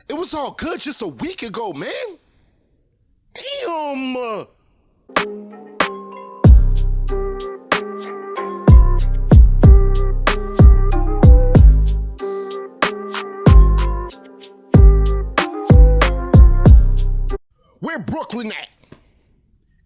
It was all good just a week ago, man. Damn. Where Brooklyn at?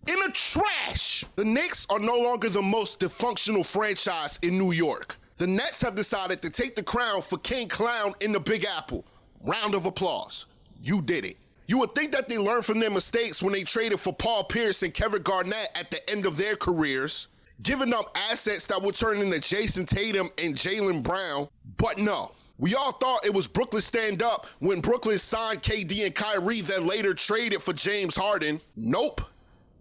In the trash. The Knicks are no longer the most dysfunctional franchise in New York. The Nets have decided to take the crown for King Clown in the Big Apple. Round of applause. You did it. You would think that they learned from their mistakes when they traded for Paul Pierce and Kevin Garnett at the end of their careers, giving up assets that would turn into Jason Tatum and Jaylen Brown. But no. We all thought it was Brooklyn stand up when Brooklyn signed KD and Kyrie, then later traded for James Harden. Nope.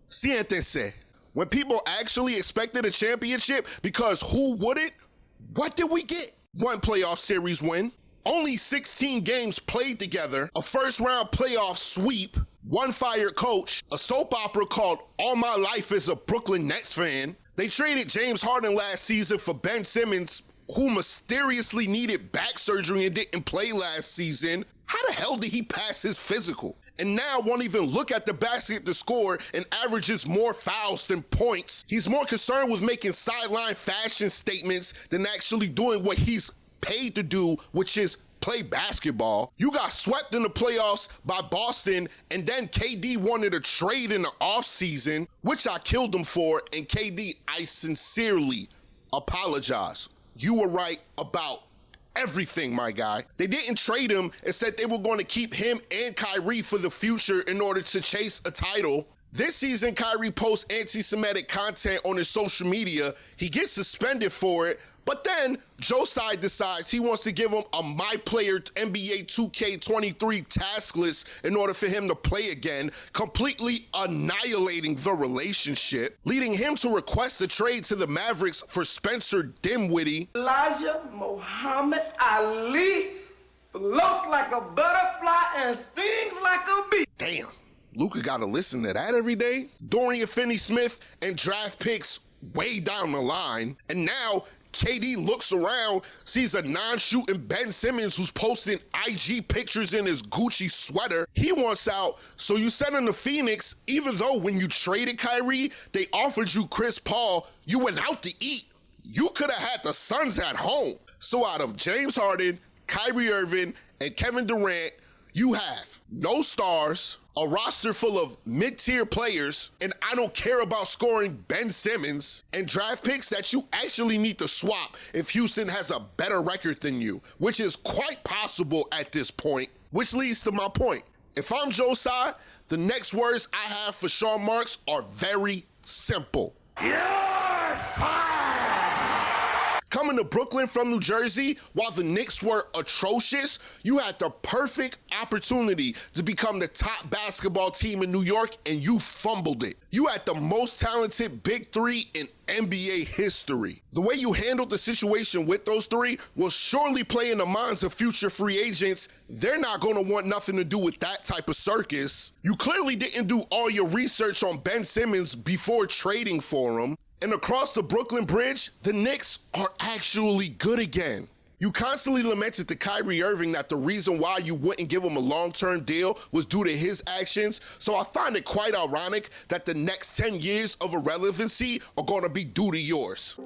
Siéntese. When people actually expected a championship, because who wouldn't? What did we get? One playoff series win, only 16 games played together, a first-round playoff sweep, one fired coach, a soap opera called All My Life as a Brooklyn Nets Fan. They traded James Harden last season for Ben Simmons, who mysteriously needed back surgery and didn't play last season. How the hell did he pass his physical? And now won't even look at the basket to score and averages more fouls than points. He's more concerned with making sideline fashion statements than actually doing what he's paid to do, which is play basketball. You got swept in the playoffs by Boston, and then KD wanted a trade in the offseason, which I killed him for, and KD, I sincerely apologize. You were right about everything, my guy. They didn't trade him and said they were going to keep him and Kyrie for the future in order to chase a title. This season, Kyrie posts anti-Semitic content on his social media. He gets suspended for it, but then Joe Tsai decides he wants to give him a My Player NBA 2K23 task list in order for him to play again, completely annihilating the relationship, leading him to request a trade to the Mavericks for Spencer Dinwiddie. Elijah Muhammad Ali floats like a butterfly and stings like a bee. Damn, Luka gotta listen to that every day? Dorian Finney-Smith and draft picks way down the line, and now KD looks around, sees a non-shooting Ben Simmons who's posting IG pictures in his Gucci sweater. He wants out, so you send him to Phoenix, even though when you traded Kyrie, they offered you Chris Paul, you went out to eat. You could have had the Suns at home. So out of James Harden, Kyrie Irving, and Kevin Durant, you have no stars, a roster full of mid-tier players, and I don't care about scoring Ben Simmons, and draft picks that you actually need to swap if Houston has a better record than you, which is quite possible at this point, which leads to my point. If I'm Joe Tsai, the next words I have for Sean Marks are very simple. You're fired! Coming to Brooklyn from New Jersey, while the Knicks were atrocious, you had the perfect opportunity to become the top basketball team in New York, and you fumbled it. You had the most talented big three in NBA history. The way you handled the situation with those three will surely play in the minds of future free agents. They're not going to want nothing to do with that type of circus. You clearly didn't do all your research on Ben Simmons before trading for him. And across the Brooklyn Bridge, the Knicks are actually good again. You constantly lamented to Kyrie Irving that the reason why you wouldn't give him a long-term deal was due to his actions, so I find it quite ironic that the next 10 years of irrelevancy are going to be due to yours.